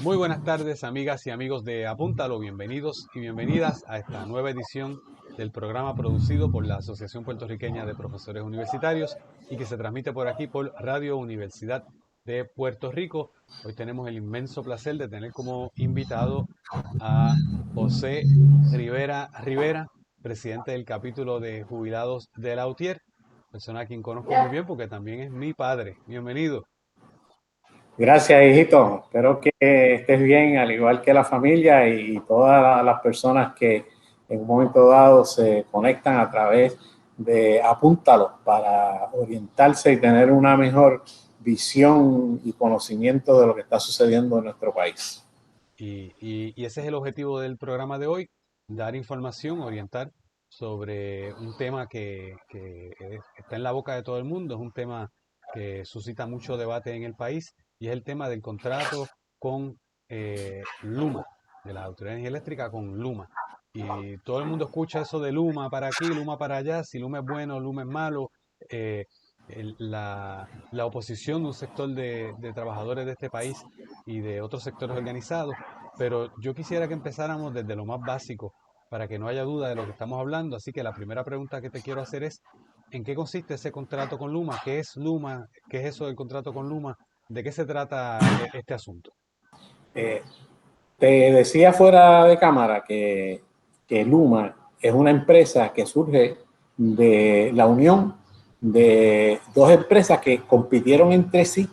Muy buenas tardes, amigas y amigos de Apúntalo. Bienvenidos y bienvenidas a esta nueva edición del programa producido por la Asociación Puertorriqueña de Profesores Universitarios y que se transmite por aquí por Radio Universidad de Puerto Rico. Hoy tenemos el inmenso placer de tener como invitado a José Rivera, presidente del capítulo de jubilados de la UTIER, persona a quien conozco muy bien porque también es mi padre. Bienvenido. Gracias, hijito. Espero que estés bien, al igual que la familia y todas las personas que en un momento dado se conectan a través de Apúntalo para orientarse y tener una mejor visión y conocimiento de lo que está sucediendo en nuestro país. Y ese es el objetivo del programa de hoy, dar información, orientar sobre un tema está en la boca de todo el mundo, es un tema que suscita mucho debate en el país y es el tema del contrato con Luma, de las autoridades de energía eléctrica con Luma. Y todo el mundo escucha eso de Luma para aquí, Luma para allá, si Luma es bueno, Luma es malo. eh, la oposición de un sector de trabajadores de este país y de otros sectores organizados, pero yo quisiera que empezáramos desde lo más básico para que no haya duda de lo que estamos hablando. Así que la primera pregunta que te quiero hacer es, ¿en qué consiste ese contrato con Luma? ¿Qué es Luma? ¿Qué es eso del contrato con Luma? ¿De qué se trata este asunto? Eh, Te decía fuera de cámara que Luma es una empresa que surge de la unión de dos empresas que compitieron entre sí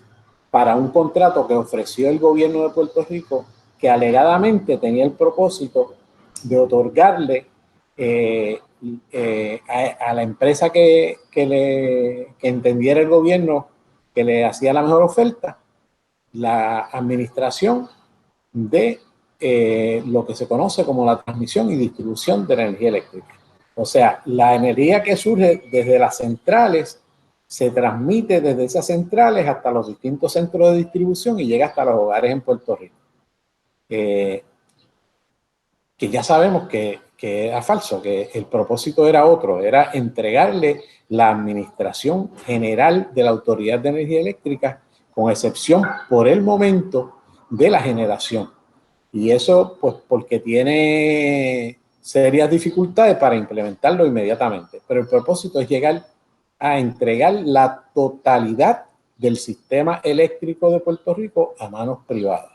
para un contrato que ofreció el gobierno de Puerto Rico, que alegadamente tenía el propósito de otorgarle a la empresa que entendiera el gobierno que le hacía la mejor oferta, la administración de lo que se conoce como la transmisión y distribución de la energía eléctrica. O sea, la energía que surge desde las centrales se transmite desde esas centrales hasta los distintos centros de distribución y llega hasta los hogares en Puerto Rico. Eh, que ya sabemos que era falso, que el propósito era otro, era entregarle la administración general de la Autoridad de Energía Eléctrica, con excepción por el momento de la generación. Y eso, pues, porque tiene serias dificultades para implementarlo inmediatamente. Pero el propósito es llegar a entregar la totalidad del sistema eléctrico de Puerto Rico a manos privadas.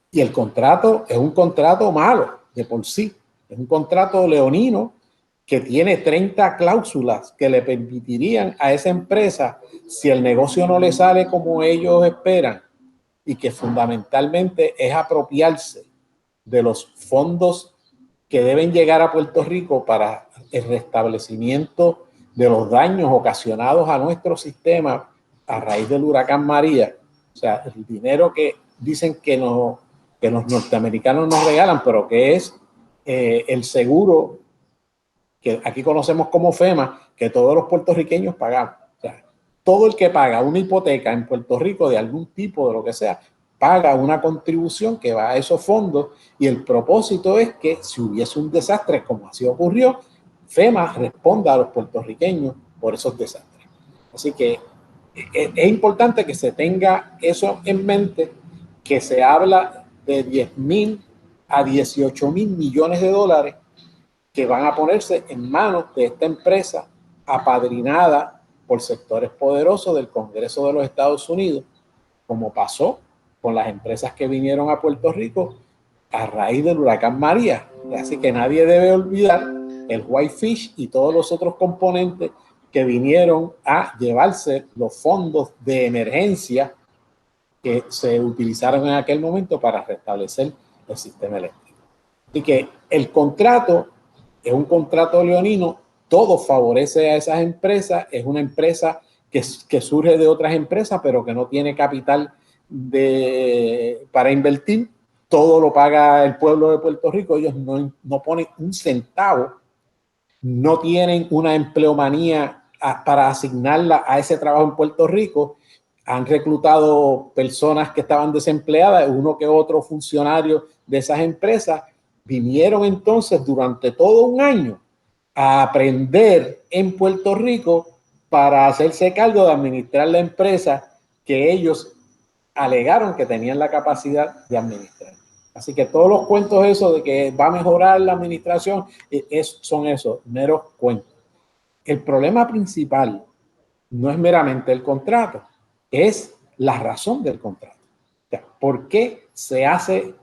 Y el contrato es un contrato malo de por sí. Es un contrato leonino que tiene 30 cláusulas que le permitirían a esa empresa, si el negocio no le sale como ellos esperan, y que fundamentalmente es apropiarse de los fondos que deben llegar a Puerto Rico para el restablecimiento de los daños ocasionados a nuestro sistema a raíz del huracán María. O sea, el dinero que dicen que los norteamericanos nos regalan, pero que es el seguro que aquí conocemos como FEMA, que todos los puertorriqueños pagamos. O sea, todo el que paga una hipoteca en Puerto Rico de algún tipo, de lo que sea, paga una contribución que va a esos fondos, y el propósito es que si hubiese un desastre como así ocurrió, FEMA responda a los puertorriqueños por esos desastres. Así que es importante que se tenga eso en mente, que se habla de 10,000 a 18,000 millones de dólares que van a ponerse en manos de esta empresa apadrinada por sectores poderosos del Congreso de los Estados Unidos, como pasó con las empresas que vinieron a Puerto Rico a raíz del huracán María. Así que nadie debe olvidar el Whitefish y todos los otros componentes que vinieron a llevarse los fondos de emergencia que se utilizaron en aquel momento para restablecer el sistema eléctrico. Así que el contrato es un contrato leonino, todo favorece a esas empresas, es una empresa que surge de otras empresas, pero que no tiene capital para invertir, todo lo paga el pueblo de Puerto Rico, ellos no ponen un centavo, no tienen una empleomanía para asignarla a ese trabajo en Puerto Rico. Han reclutado personas que estaban desempleadas, uno que otro funcionario de esas empresas, vinieron entonces durante todo un año a aprender en Puerto Rico para hacerse cargo de administrar la empresa que ellos alegaron que tenían la capacidad de administrar. Así que todos los cuentos esos de que va a mejorar la administración son esos, meros cuentos. El problema principal no es meramente el contrato, es la razón del contrato. O sea, ¿por qué se hace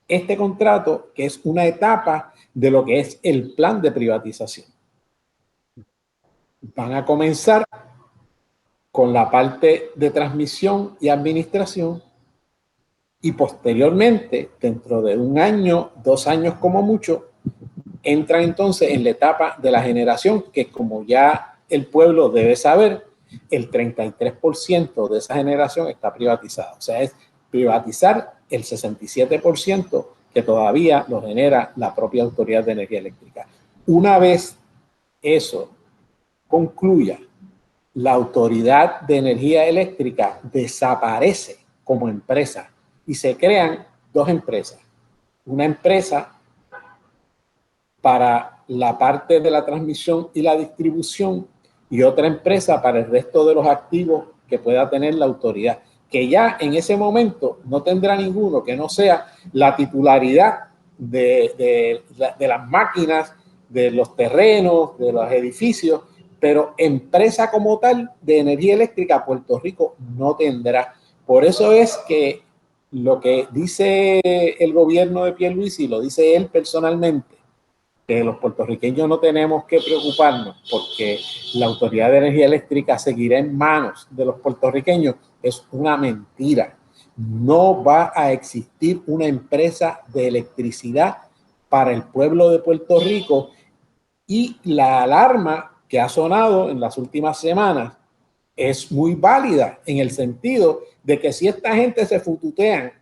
este contrato, que es una etapa de lo que es el plan de privatización? Van a comenzar con la parte de transmisión y administración y posteriormente, dentro de 1 año, 2 años como mucho, entran entonces en la etapa de la generación, que como ya el pueblo debe saber, el 33% de esa generación está privatizada. O sea, es privatizar el 67% que todavía lo genera la propia Autoridad de Energía Eléctrica. Una vez eso concluya, la Autoridad de Energía Eléctrica desaparece como empresa y se crean 2 empresas. Una empresa para la parte de la transmisión y la distribución y otra empresa para el resto de los activos que pueda tener la autoridad, que ya en ese momento no tendrá ninguno que no sea la titularidad de las máquinas, de los terrenos, de los edificios, pero empresa como tal de energía eléctrica Puerto Rico no tendrá. Por eso es que lo que dice el gobierno de Pierluisi, lo dice él personalmente, que los puertorriqueños no tenemos que preocuparnos porque la Autoridad de Energía Eléctrica seguirá en manos de los puertorriqueños, es una mentira. No va a existir una empresa de electricidad para el pueblo de Puerto Rico, y la alarma que ha sonado en las últimas semanas es muy válida en el sentido de que si esta gente se fututean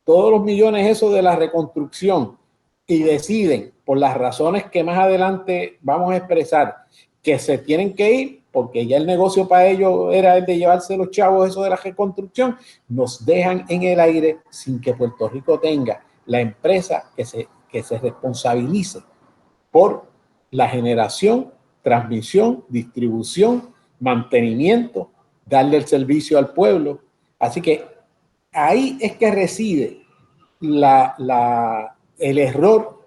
todos los millones esos de la reconstrucción y deciden, por las razones que más adelante vamos a expresar, que se tienen que ir porque ya el negocio para ellos era el de llevarse los chavos eso de la reconstrucción, nos dejan en el aire sin que Puerto Rico tenga la empresa que se responsabilice por la generación, transmisión, distribución, mantenimiento, darle el servicio al pueblo. Así que ahí es que reside el error,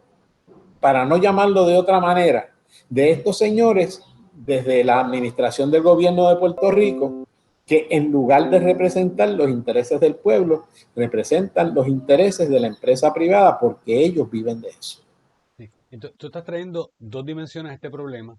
para no llamarlo de otra manera, de estos señores desde la administración del gobierno de Puerto Rico, que en lugar de representar los intereses del pueblo, representan los intereses de la empresa privada porque ellos viven de eso. Sí. Tú estás trayendo dos dimensiones a este problema.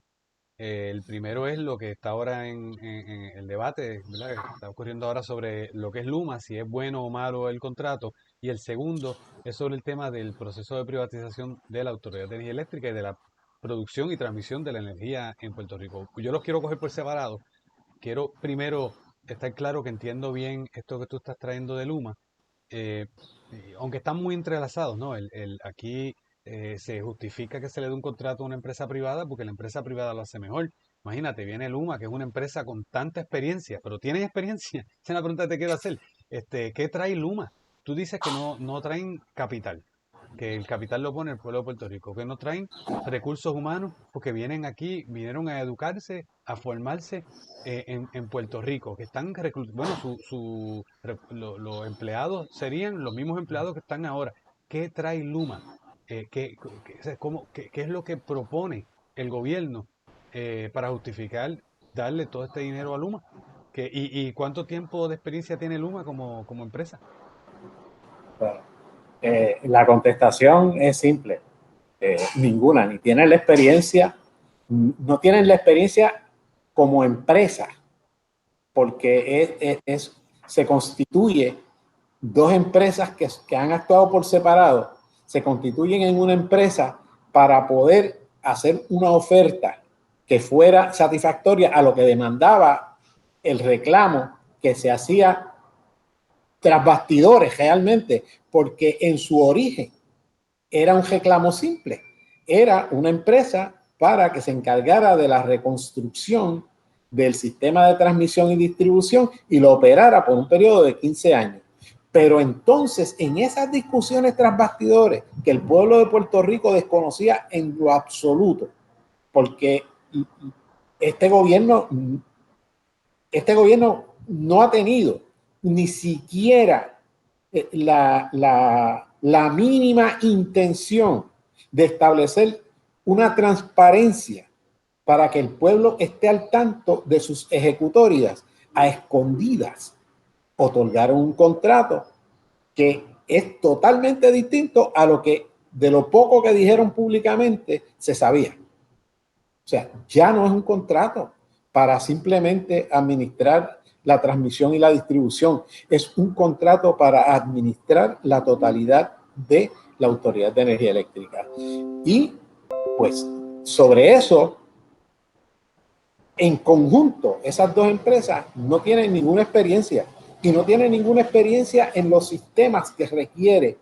El primero es lo que está ahora en el debate, ¿verdad? Que está ocurriendo ahora sobre lo que es Luma, si es bueno o malo el contrato. Y el segundo es sobre el tema del proceso de privatización de la Autoridad de Energía Eléctrica y de la producción y transmisión de la energía en Puerto Rico. Yo los quiero coger por separado. Quiero primero estar claro que entiendo bien esto que tú estás trayendo de Luma, eh, aunque están muy entrelazados, ¿no? Aquí se justifica que se le dé un contrato a una empresa privada porque la empresa privada lo hace mejor. Imagínate, viene Luma, que es una empresa con tanta experiencia, pero ¿tienen experiencia? Esa es la pregunta que te quiero hacer. ¿Qué trae Luma? Tú dices que no traen capital, que el capital lo pone el pueblo de Puerto Rico, que no traen recursos humanos porque vienen aquí, vinieron a educarse, a formarse en Puerto Rico, que están bueno, los empleados serían los mismos empleados que están ahora. ¿Qué trae Luma? ¿Qué es lo que propone el gobierno para justificar darle todo este dinero a Luma? Y cuánto tiempo de experiencia tiene Luma como empresa? Bueno, la contestación es simple. Ninguna, ni tienen la experiencia, no tienen la experiencia como empresa, porque se constituye 2 empresas que han actuado por separado, se constituyen en una empresa para poder hacer una oferta que fuera satisfactoria a lo que demandaba el reclamo que se hacía tras bastidores realmente, porque en su origen era un reclamo simple, era una empresa para que se encargara de la reconstrucción del sistema de transmisión y distribución y lo operara por un periodo de 15 años. Pero entonces, en esas discusiones tras bastidores que el pueblo de Puerto Rico desconocía en lo absoluto, porque este gobierno no ha tenido ni siquiera la mínima intención de establecer una transparencia para que el pueblo esté al tanto de sus ejecutorias. A escondidas otorgaron un contrato que es totalmente distinto a lo que, de lo poco que dijeron públicamente, se sabía. O sea, ya no es un contrato para simplemente administrar la transmisión y la distribución. Es un contrato para administrar la totalidad de la Autoridad de Energía Eléctrica. Y pues sobre eso, en conjunto, esas dos empresas no tienen ninguna experiencia y no tienen ninguna experiencia en los sistemas que requiere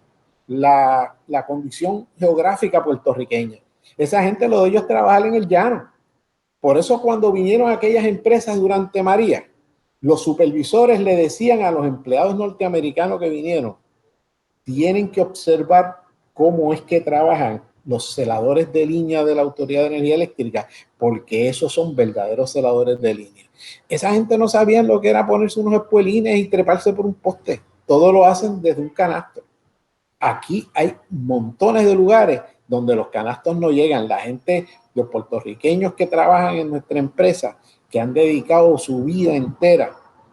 la condición geográfica puertorriqueña. Esa gente, lo de ellos trabajar en el llano. Por eso cuando vinieron aquellas empresas durante María, los supervisores le decían a los empleados norteamericanos que vinieron, tienen que observar cómo es que trabajan los celadores de línea de la Autoridad de Energía Eléctrica, porque esos son verdaderos celadores de línea. Esa gente no sabía lo que era ponerse unos espuelines y treparse por un poste. Todo lo hacen desde un canasto. Aquí hay montones de lugares donde los canastos no llegan. La gente, los puertorriqueños que trabajan en nuestra empresa, que han dedicado su vida entera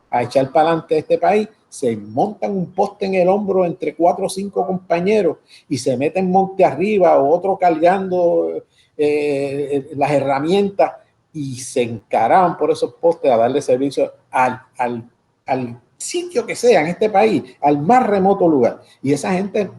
a echar para adelante este país, se montan un poste en el hombro entre 4 o 5 compañeros y se meten monte arriba o otro cargando las herramientas y se encaraban por esos postes a darle servicio al sitio que sea en este país, al más remoto lugar. Y esa gente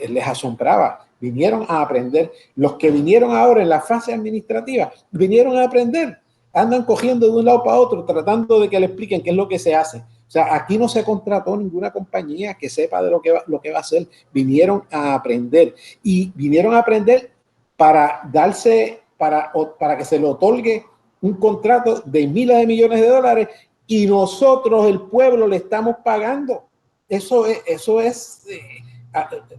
les asombraba. Vinieron a aprender. Los que vinieron ahora en la fase administrativa, vinieron a aprender. Andan cogiendo de un lado para otro, tratando de que le expliquen qué es lo que se hace. O sea, aquí no se contrató ninguna compañía que sepa de lo que va a hacer. Vinieron a aprender. Y vinieron a aprender para darse, para que se le otorgue un contrato de miles de millones de dólares y nosotros, el pueblo, le estamos pagando. Eso es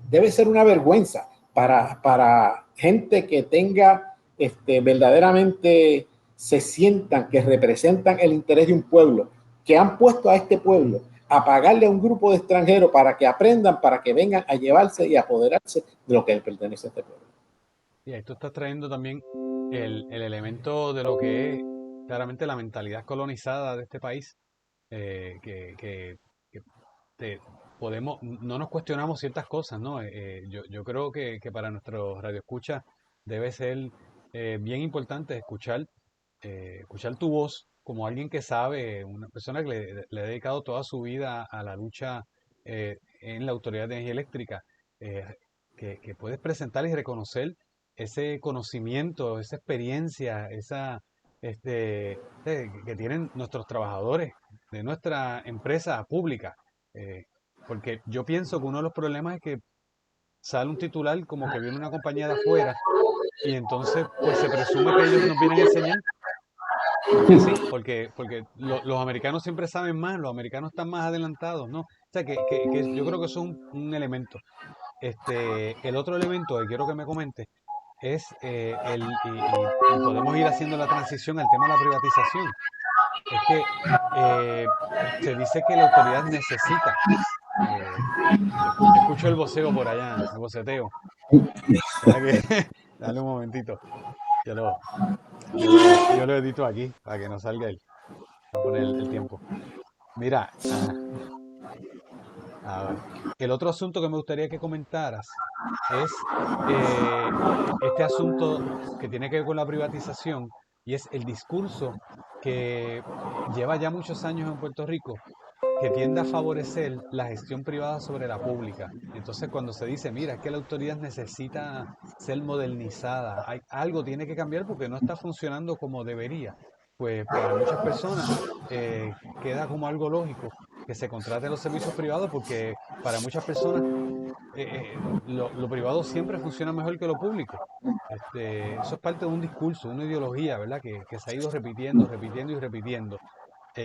debe ser una vergüenza para gente que tenga verdaderamente se sientan que representan el interés de un pueblo, que han puesto a este pueblo a pagarle a un grupo de extranjeros para que aprendan, para que vengan a llevarse y apoderarse de lo que le pertenece a este pueblo. Y ahí tú estás trayendo también el elemento de lo que es claramente la mentalidad colonizada de este país, que te- no nos cuestionamos ciertas cosas, ¿no? Yo creo que para nuestros radioescuchas debe ser bien importante escuchar tu voz como alguien que sabe, una persona que le ha dedicado toda su vida a la lucha en la Autoridad de Energía Eléctrica, eh, que puedes presentar y reconocer ese conocimiento, esa experiencia, que tienen nuestros trabajadores de nuestra empresa pública. eh, Porque yo pienso que uno de los problemas es que sale un titular como que viene una compañía de afuera y entonces pues se presume que ellos nos vienen a enseñar porque sí, porque los americanos siempre saben más, los americanos están más adelantados, ¿no? O sea, que yo creo que eso es un elemento. El otro elemento que quiero que me comentes es y podemos ir haciendo la transición al tema de la privatización. Es que se dice que la autoridad necesita, eh, escucho el voceo por allá, el boceteo. Deja que, dale un momentito, yo lo, yo lo edito aquí para que no salga voy a poner el tiempo. Mira, a ver, el otro asunto que me gustaría que comentaras es este asunto que tiene que ver con la privatización y es el discurso que lleva ya muchos años en Puerto Rico, que tiende a favorecer la gestión privada sobre la pública. Entonces, cuando se dice, mira, es que la autoridad necesita ser modernizada, algo tiene que cambiar porque no está funcionando como debería, pues para muchas personas queda como algo lógico que se contraten los servicios privados porque para muchas personas lo privado siempre funciona mejor que lo público. Eso es parte de un discurso, una ideología, ¿verdad? Que se ha ido repitiendo, repitiendo y repitiendo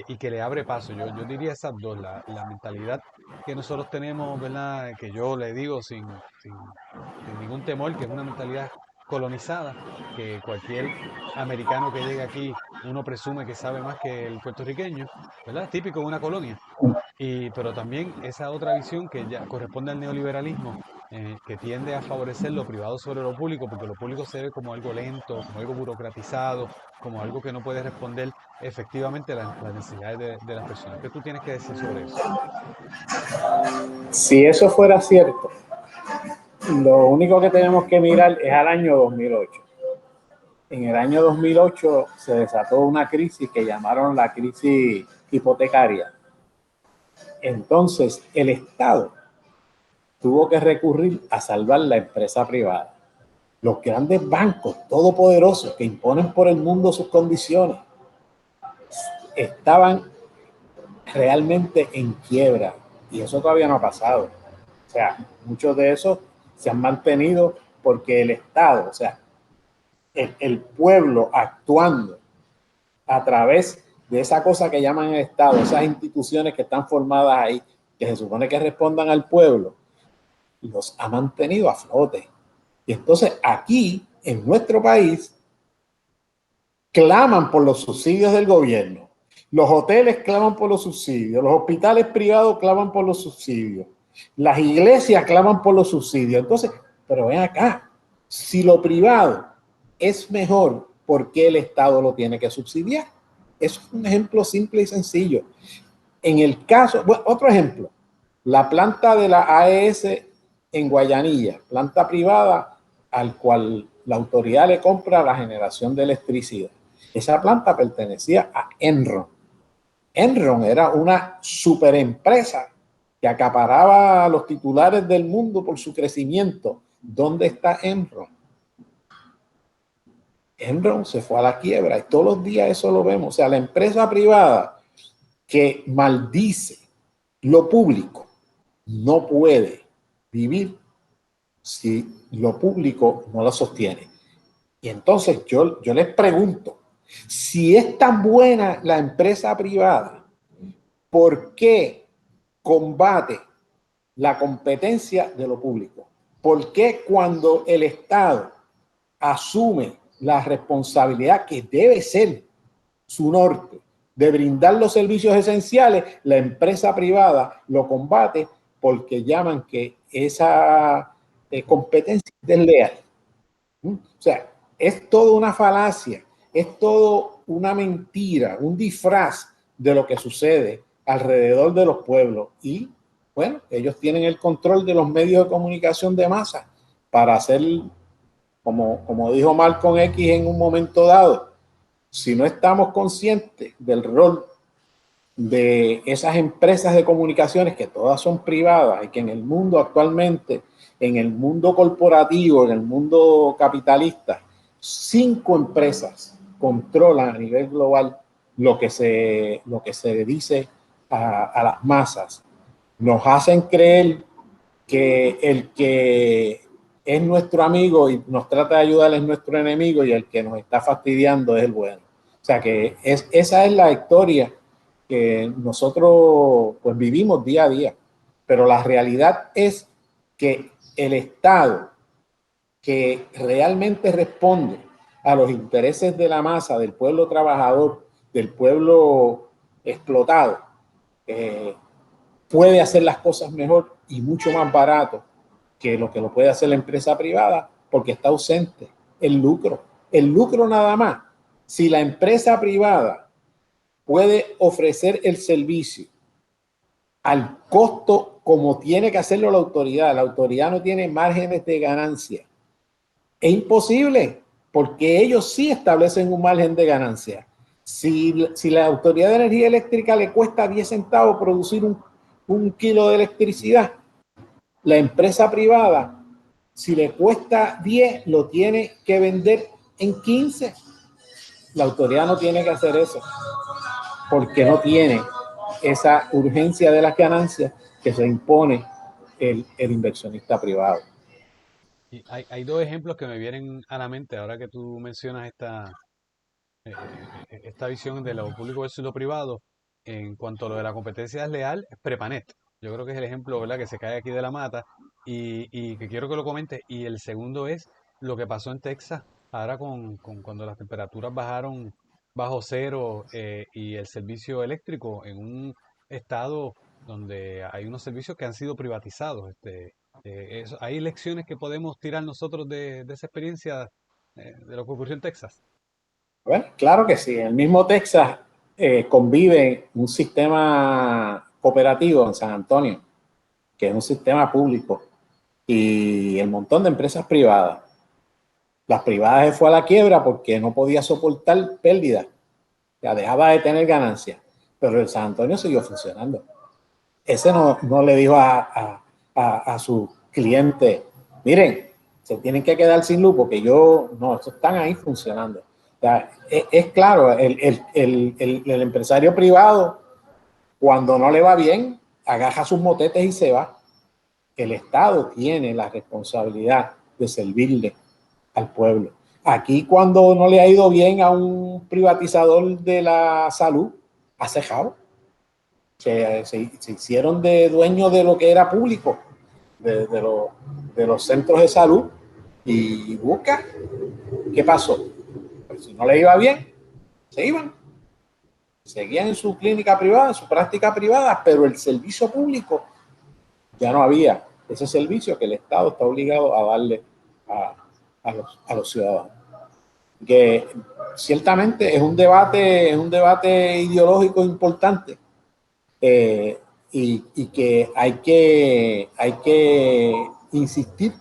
y que le abre paso. Yo diría esas dos, la mentalidad que nosotros tenemos, ¿verdad? Que yo le digo sin ningún temor, que es una mentalidad colonizada, que cualquier americano que llegue aquí, uno presume que sabe más que el puertorriqueño, ¿verdad? Típico de una colonia. Pero también esa otra visión que ya corresponde al neoliberalismo, que tiende a favorecer lo privado sobre lo público, porque lo público se ve como algo lento, como algo burocratizado, como algo que no puede responder efectivamente a las necesidades de las personas. ¿Qué tú tienes que decir sobre eso? Si eso fuera cierto, lo único que tenemos que mirar es al año 2008. En el año 2008 se desató una crisis que llamaron la crisis hipotecaria. Entonces, el Estado tuvo que recurrir a salvar la empresa privada. Los grandes bancos todopoderosos que imponen por el mundo sus condiciones estaban realmente en quiebra y eso todavía no ha pasado. O sea, muchos de esos se han mantenido porque el Estado, o sea, el pueblo actuando a través de esa cosa que llaman el Estado, esas instituciones que están formadas ahí, que se supone que respondan al pueblo, los ha mantenido a flote. Y entonces aquí, en nuestro país, claman por los subsidios del gobierno. Los hoteles claman por los subsidios, los hospitales privados claman por los subsidios, las iglesias claman por los subsidios. Entonces, pero ven acá, si lo privado es mejor, ¿por qué el Estado lo tiene que subsidiar? Eso es un ejemplo simple y sencillo. En el caso, bueno, otro ejemplo, la planta de la AES en Guayanilla, planta privada al cual la autoridad le compra la generación de electricidad. Esa planta pertenecía a Enron. Enron era una superempresa que acaparaba a los titulares del mundo por su crecimiento. ¿Dónde está Enron? Enron se fue a la quiebra y todos los días eso lo vemos. O sea, la empresa privada que maldice lo público no puede vivir si lo público no lo sostiene. Y entonces yo les pregunto, si es tan buena la empresa privada, ¿por qué combate la competencia de lo público? ¿Por qué cuando el Estado asume la responsabilidad que debe ser su norte de brindar los servicios esenciales, la empresa privada lo combate porque llaman que esa competencia es desleal? O sea, es toda una falacia, es todo una mentira, un disfraz de lo que sucede alrededor de los pueblos. Y bueno, ellos tienen el control de los medios de comunicación de masa para hacer, como dijo Malcolm X en un momento dado, si no estamos conscientes del rol de esas empresas de comunicaciones que todas son privadas y que en el mundo actualmente, en el mundo corporativo, en el mundo capitalista, 5 empresas controlan a nivel global lo que se dice a las masas. Nos hacen creer que el que es nuestro amigo y nos trata de ayudar es nuestro enemigo y el que nos está fastidiando es el bueno. O sea que esa es la historia que nosotros pues vivimos día a día. Pero la realidad es que el Estado que realmente responde a los intereses de la masa, del pueblo trabajador, del pueblo explotado, eh, puede hacer las cosas mejor y mucho más barato que lo puede hacer la empresa privada porque está ausente el lucro. El lucro nada más. Si la empresa privada puede ofrecer el servicio al costo como tiene que hacerlo la autoridad no tiene márgenes de ganancia. Es imposible porque ellos sí establecen un margen de ganancia. Si la Autoridad de Energía Eléctrica le cuesta 10 centavos producir un kilo de electricidad, la empresa privada, si le cuesta 10, lo tiene que vender en 15. La autoridad no tiene que hacer eso porque no tiene esa urgencia de las ganancias que se impone el inversionista privado. Y hay dos ejemplos que me vienen a la mente ahora que tú mencionas esta visión de lo público versus lo privado. En cuanto a lo de la competencia desleal, es Prepanet. Yo creo que es el ejemplo, ¿verdad?, que se cae aquí de la mata y que quiero que lo comentes. Y el segundo es lo que pasó en Texas ahora con cuando las temperaturas bajaron bajo cero, y el servicio eléctrico en un estado donde hay unos servicios que han sido privatizados. ¿Hay lecciones que podemos tirar nosotros de esa experiencia de lo que ocurrió en Texas? Bueno, claro que sí. En el mismo Texas convive un sistema cooperativo en San Antonio, que es un sistema público, y el montón de empresas privadas. Las privadas se fue a la quiebra porque no podía soportar pérdidas, ya dejaba de tener ganancias, pero el San Antonio siguió funcionando. Ese no le dijo a su cliente, miren, se tienen que quedar sin luz porque no, están ahí funcionando. O sea, es claro, el empresario privado, cuando no le va bien, agaja sus motetes y se va. El Estado tiene la responsabilidad de servirle al pueblo. Aquí, cuando no le ha ido bien a un privatizador de la salud, ha cejado. Se hicieron de dueños de lo que era público, de los centros de salud, y busca qué pasó. Pues si no le iba bien, se iban, seguían en su clínica privada, en su práctica privada, pero el servicio público ya no había ese servicio que el Estado está obligado a darle a los ciudadanos. Que ciertamente es un debate ideológico importante, y que hay que insistir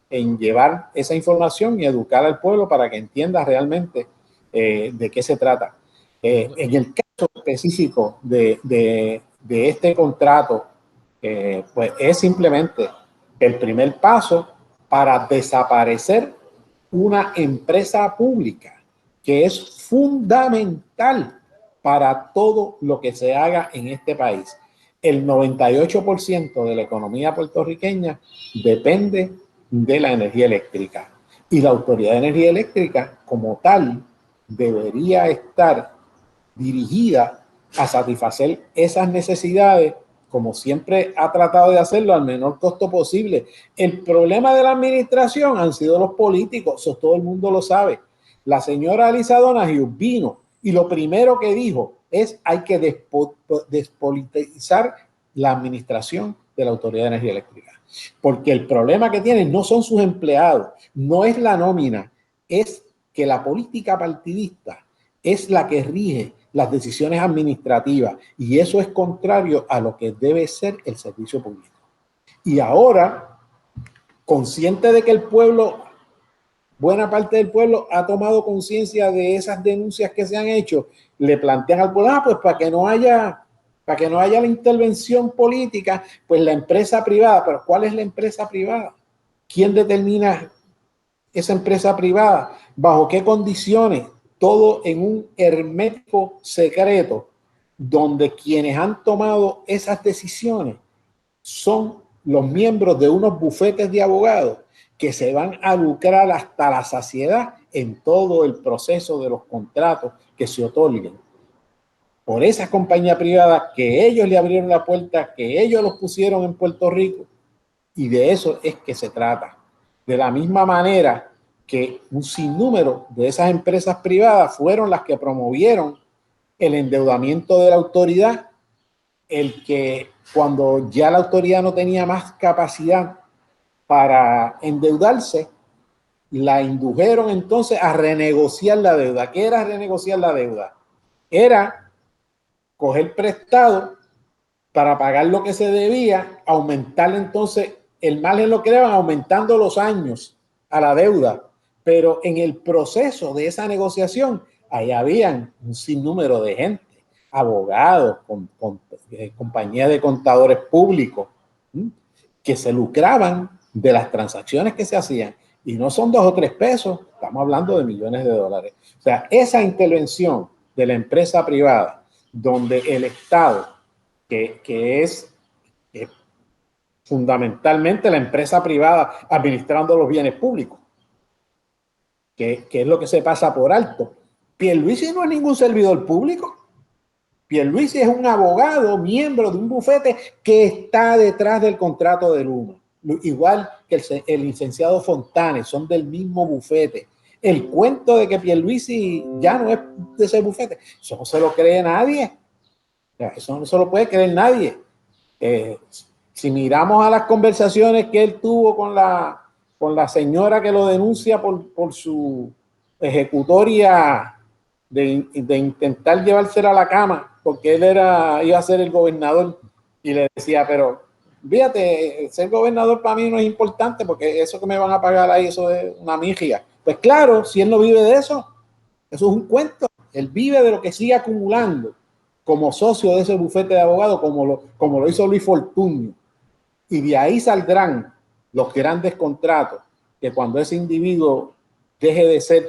en llevar esa información y educar al pueblo para que entienda realmente de qué se trata. En el caso específico de este contrato, pues es simplemente el primer paso para desaparecer una empresa pública que es fundamental para todo lo que se haga en este país. El 98% de la economía puertorriqueña depende de la energía eléctrica, y la Autoridad de Energía Eléctrica como tal debería estar dirigida a satisfacer esas necesidades, como siempre ha tratado de hacerlo, al menor costo posible. El problema de la administración han sido los políticos, eso todo el mundo lo sabe. La señora Aliza Donahue vino y lo primero que dijo es: hay que despolitizar la administración de la Autoridad de Energía Eléctrica, porque el problema que tienen no son sus empleados, no es la nómina, es que la política partidista es la que rige las decisiones administrativas, y eso es contrario a lo que debe ser el servicio público. Y ahora, consciente de que el pueblo, buena parte del pueblo, ha tomado conciencia de esas denuncias que se han hecho, le plantean al pueblo: pues para que no haya la intervención política, pues la empresa privada. Pero ¿cuál es la empresa privada? ¿Quién determina esa empresa privada? ¿Bajo qué condiciones? Todo en un hermético secreto, donde quienes han tomado esas decisiones son los miembros de unos bufetes de abogados que se van a lucrar hasta la saciedad en todo el proceso de los contratos que se otorguen por esas compañías privadas, que ellos le abrieron la puerta, que ellos los pusieron en Puerto Rico. Y de eso es que se trata. De la misma manera que un sinnúmero de esas empresas privadas fueron las que promovieron el endeudamiento de la autoridad, el que cuando ya la autoridad no tenía más capacidad para endeudarse, la indujeron entonces a renegociar la deuda. ¿Qué era renegociar la deuda? Era coger prestado para pagar lo que se debía, aumentar entonces el margen, lo que daban, aumentando los años a la deuda. Pero en el proceso de esa negociación, ahí habían un sinnúmero de gente, abogados, compañías de contadores públicos, que se lucraban de las transacciones que se hacían. Y no son 2 o 3 pesos, estamos hablando de millones de dólares. O sea, esa intervención de la empresa privada, donde el Estado, que es fundamentalmente la empresa privada administrando los bienes públicos, que es lo que se pasa por alto. Pierluisi no es ningún servidor público. Pierluisi es un abogado, miembro de un bufete que está detrás del contrato de Luma. Igual que el licenciado Fontanes, son del mismo bufete. El cuento de que Pierluisi ya no es de ese bufete, eso no se lo cree nadie. Eso no se lo puede creer nadie. Eh, si miramos a las conversaciones que él tuvo con la señora que lo denuncia por su ejecutoria de intentar llevársela a la cama, porque él iba a ser el gobernador, y le decía, pero fíjate, ser gobernador para mí no es importante, porque eso que me van a pagar ahí, eso es una migia. Pues claro, si él no vive de eso es un cuento. Él vive de lo que sigue acumulando como socio de ese bufete de abogados, como lo hizo Luis Fortuño. Y de ahí saldrán los grandes contratos, que cuando ese individuo deje de ser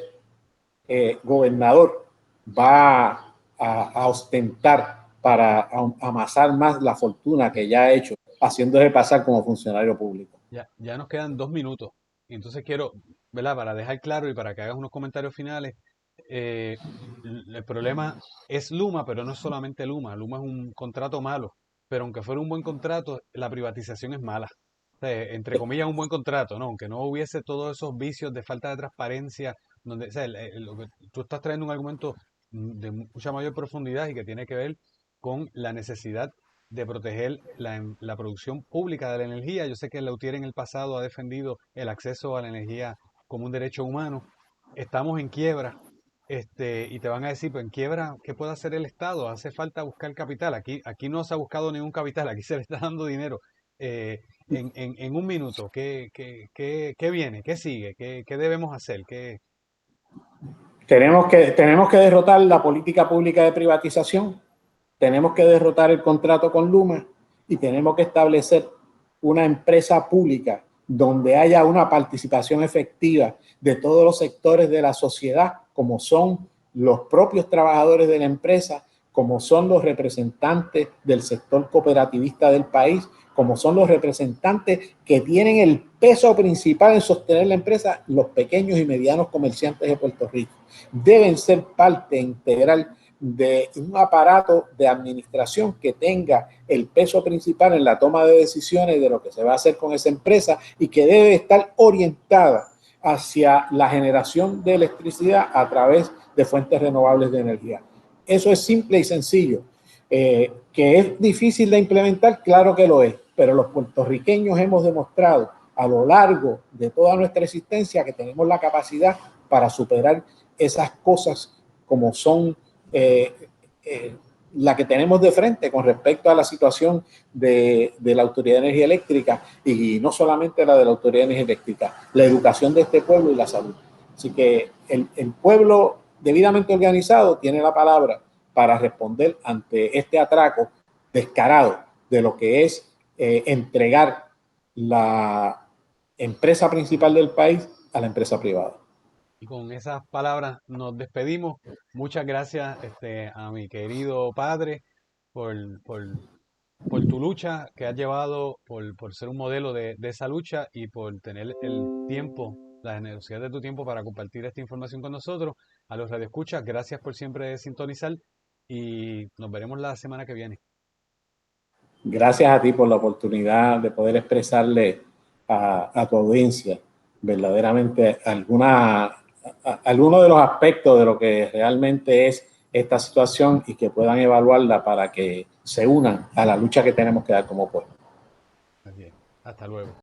gobernador, va a ostentar para amasar más la fortuna que ya ha hecho, haciéndose pasar como funcionario público. Ya nos quedan 2 minutos. Y entonces quiero, ¿verdad? Para dejar claro y para que hagas unos comentarios finales, el problema es Luma, pero no es solamente Luma. Luma es un contrato malo, pero aunque fuera un buen contrato, la privatización es mala. O sea, entre comillas, un buen contrato, ¿no? Aunque no hubiese todos esos vicios de falta de transparencia, donde, o sea, lo que tú estás trayendo un argumento de mucha mayor profundidad y que tiene que ver con la necesidad de proteger la producción pública de la energía. Yo sé que Leutier en el pasado ha defendido el acceso a la energía como un derecho humano. Estamos en quiebra, y te van a decir, pues en quiebra, ¿qué puede hacer el Estado? Hace falta buscar capital. Aquí no se ha buscado ningún capital, aquí se le está dando dinero. En un minuto, ¿qué viene? ¿Qué sigue? ¿Qué debemos hacer? Tenemos que derrotar la política pública de privatización, tenemos que derrotar el contrato con Luma y tenemos que establecer una empresa pública donde haya una participación efectiva de todos los sectores de la sociedad, como son los propios trabajadores de la empresa, como son los representantes del sector cooperativista del país, como son los representantes que tienen el peso principal en sostener la empresa, los pequeños y medianos comerciantes de Puerto Rico. Deben ser parte integral de un aparato de administración que tenga el peso principal en la toma de decisiones de lo que se va a hacer con esa empresa y que debe estar orientada hacia la generación de electricidad a través de fuentes renovables de energía. Eso es simple y sencillo. Que es difícil de implementar, claro que lo es, pero los puertorriqueños hemos demostrado a lo largo de toda nuestra existencia que tenemos la capacidad para superar esas cosas como son la que tenemos de frente con respecto a la situación de la Autoridad de Energía Eléctrica, y no solamente la de la Autoridad de Energía Eléctrica, la educación de este pueblo y la salud. Así que el pueblo debidamente organizado tiene la palabra para responder ante este atraco descarado de lo que es entregar la empresa principal del país a la empresa privada. Y con esas palabras nos despedimos. Muchas gracias, a mi querido padre por, por, por tu lucha que has llevado, por ser un modelo de esa lucha y por tener el tiempo, la generosidad de tu tiempo para compartir esta información con nosotros. A los radioescuchas, gracias por siempre sintonizar y nos veremos la semana que viene. Gracias a ti por la oportunidad de poder expresarle a tu audiencia verdaderamente alguno de los aspectos de lo que realmente es esta situación y que puedan evaluarla para que se unan a la lucha que tenemos que dar como pueblo. Así es. Hasta luego.